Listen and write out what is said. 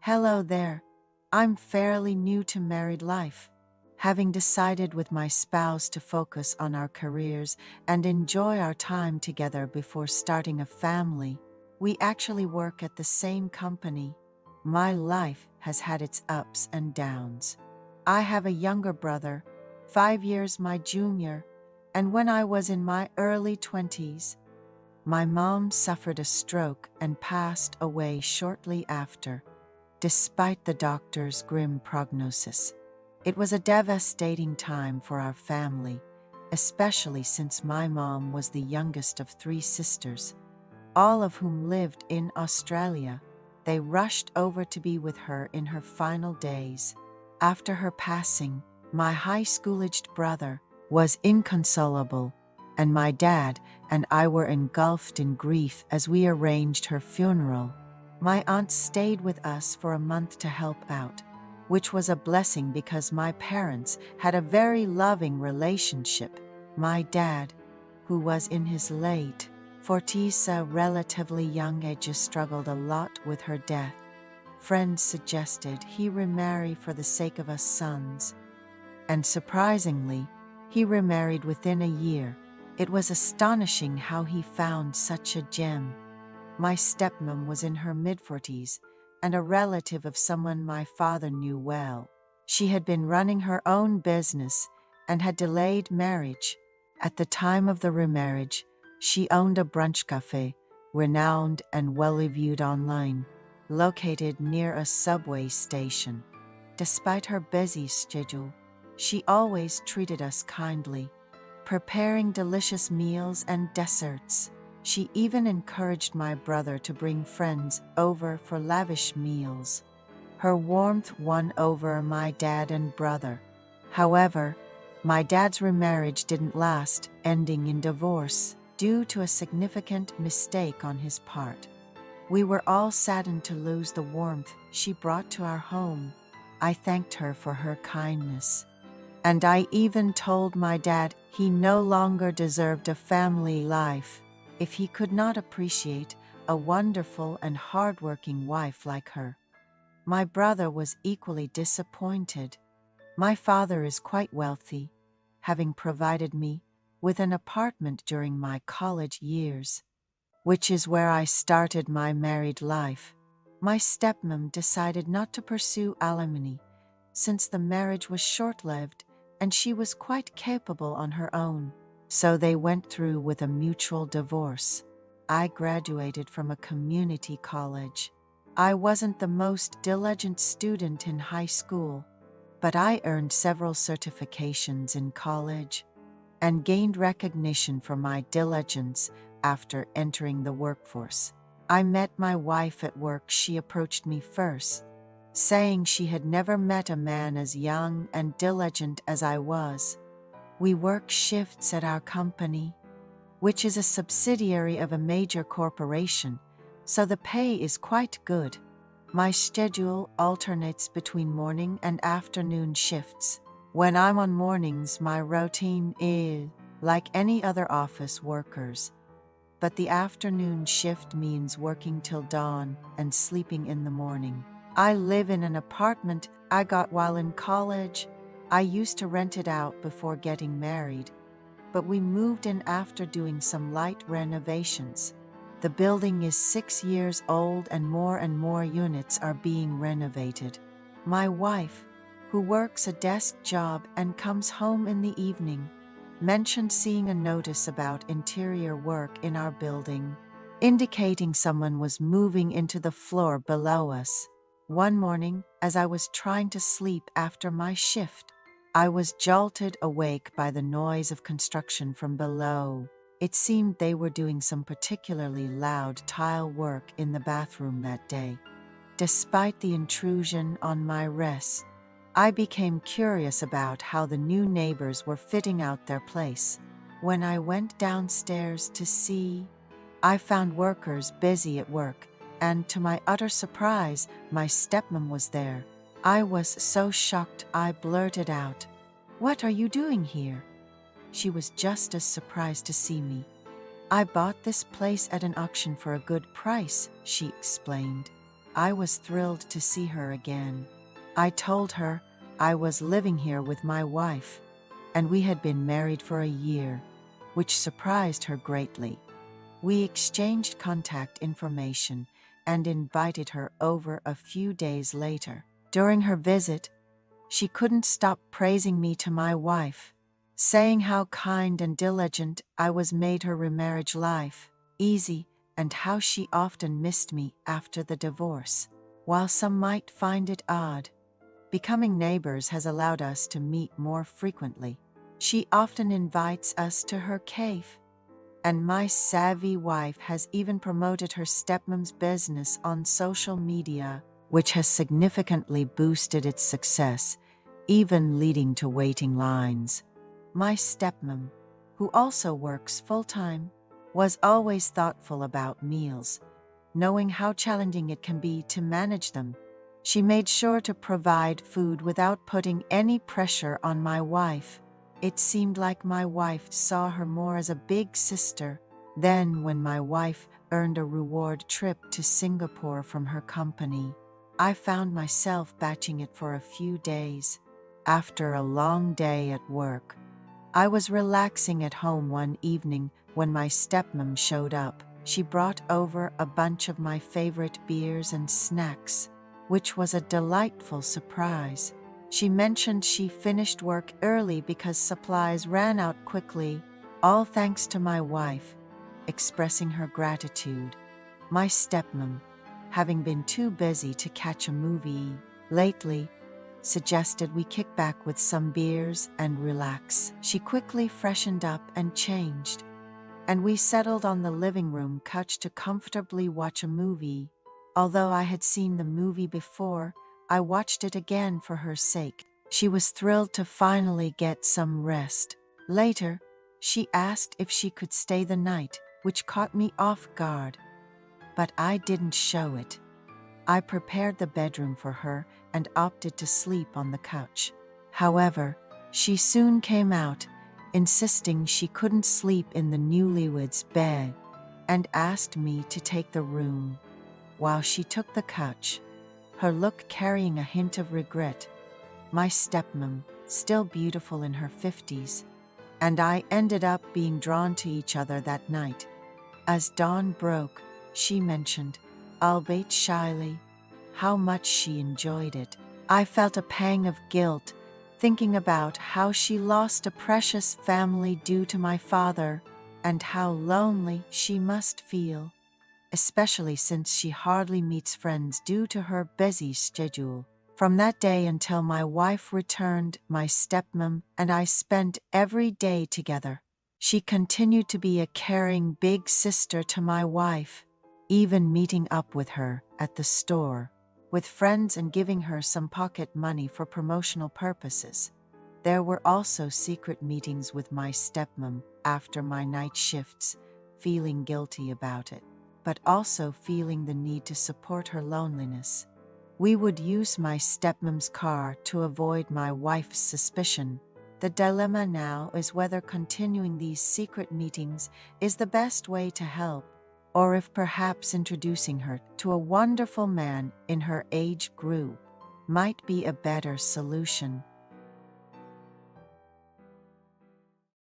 Hello there. I'm fairly new to married life. Having decided with my spouse to focus on our careers and enjoy our time together before starting a family, we actually work at the same company. My life has had its ups and downs. I have a younger brother, 5 years my junior, and when I was in my early 20s, my mom suffered a stroke and passed away shortly after, despite the doctor's grim prognosis. It was a devastating time for our family, especially since my mom was the youngest of 3 sisters, all of whom lived in Australia. They rushed over to be with her in her final days. After her passing, my high school-aged brother was inconsolable, and my dad and I were engulfed in grief as we arranged her funeral. My aunt stayed with us for a month to help out, which was a blessing because my parents had a very loving relationship. My dad, who was in his late 40s, a relatively young age, struggled a lot with her death. Friends suggested he remarry for the sake of us sons, and surprisingly, he remarried within a year. It was astonishing how he found such a gem. My stepmom was in her mid-40s and a relative of someone my father knew well. She had been running her own business and had delayed marriage. At the time of the remarriage, she owned a brunch cafe, renowned and well-reviewed online, located near a subway station. Despite her busy schedule, she always treated us kindly, preparing delicious meals and desserts. She even encouraged my brother to bring friends over for lavish meals. Her warmth won over my dad and brother. However, my dad's remarriage didn't last, ending in divorce due to a significant mistake on his part. We were all saddened to lose the warmth she brought to our home. I thanked her for her kindness, and I even told my dad he no longer deserved a family life if he could not appreciate a wonderful and hardworking wife like her. My brother was equally disappointed. My father is quite wealthy, having provided me with an apartment during my college years, which is where I started my married life. My stepmom decided not to pursue alimony since the marriage was short-lived and she was quite capable on her own. So they went through with a mutual divorce. I graduated from a community college. I wasn't the most diligent student in high school, but I earned several certifications in college and gained recognition for my diligence after entering the workforce. I met my wife at work. She approached me first, saying she had never met a man as young and diligent as I was. We work shifts at our company, which is a subsidiary of a major corporation, so the pay is quite good. My schedule alternates between morning and afternoon shifts. When I'm on mornings, my routine is like any other office workers, but the afternoon shift means working till dawn and sleeping in the morning. I live in an apartment I got while in college. I used to rent it out before getting married, but we moved in after doing some light renovations. The building is 6 years old and more units are being renovated. My wife, who works a desk job and comes home in the evening, mentioned seeing a notice about interior work in our building, indicating someone was moving into the floor below us. One morning, as I was trying to sleep after my shift, I was jolted awake by the noise of construction from below. It seemed they were doing some particularly loud tile work in the bathroom that day. Despite the intrusion on my rest, I became curious about how the new neighbors were fitting out their place. When I went downstairs to see, I found workers busy at work, and to my utter surprise, my stepmom was there. I was so shocked I blurted out, "What are you doing here?" She was just as surprised to see me. "I bought this place at an auction for a good price," she explained. I was thrilled to see her again. I told her I was living here with my wife, and we had been married for a year, which surprised her greatly. We exchanged contact information and invited her over a few days later. During her visit, she couldn't stop praising me to my wife, saying how kind and diligent I was made her remarriage life easy and how she often missed me after the divorce. While some might find it odd, becoming neighbors has allowed us to meet more frequently. She often invites us to her cave, and my savvy wife has even promoted her stepmom's business on social media, which has significantly boosted its success, even leading to waiting lines. My stepmom, who also works full-time, was always thoughtful about meals, knowing how challenging it can be to manage them. She made sure to provide food without putting any pressure on my wife. It seemed like my wife saw her more as a big sister. Then, when my wife earned a reward trip to Singapore from her company, I found myself batching it for a few days. After a long day at work, I was relaxing at home one evening when my stepmom showed up. She brought over a bunch of my favorite beers and snacks, which was a delightful surprise. She mentioned she finished work early because supplies ran out quickly, all thanks to my wife, expressing her gratitude. My stepmom, having been too busy to catch a movie lately, suggested we kick back with some beers and relax. She quickly freshened up and changed, and we settled on the living room couch to comfortably watch a movie. Although I had seen the movie before, I watched it again for her sake. She was thrilled to finally get some rest. Later, she asked if she could stay the night, which caught me off guard. But I didn't show it. I prepared the bedroom for her and opted to sleep on the couch. However, she soon came out, insisting she couldn't sleep in the newlyweds' bed, and asked me to take the room. While she took the couch, her look carrying a hint of regret, my stepmom, still beautiful in her 50s, and I ended up being drawn to each other that night. As dawn broke, she mentioned, albeit shyly, how much she enjoyed it. I felt a pang of guilt, thinking about how she lost a precious family due to my father, and how lonely she must feel, especially since she hardly meets friends due to her busy schedule. From that day until my wife returned, my stepmom and I spent every day together. She continued to be a caring big sister to my wife, even meeting up with her at the store, with friends and giving her some pocket money for promotional purposes. There were also secret meetings with my stepmom after my night shifts, feeling guilty about it, but also feeling the need to support her loneliness. We would use my stepmom's car to avoid my wife's suspicion. The dilemma now is whether continuing these secret meetings is the best way to help, or if perhaps introducing her to a wonderful man in her age group might be a better solution.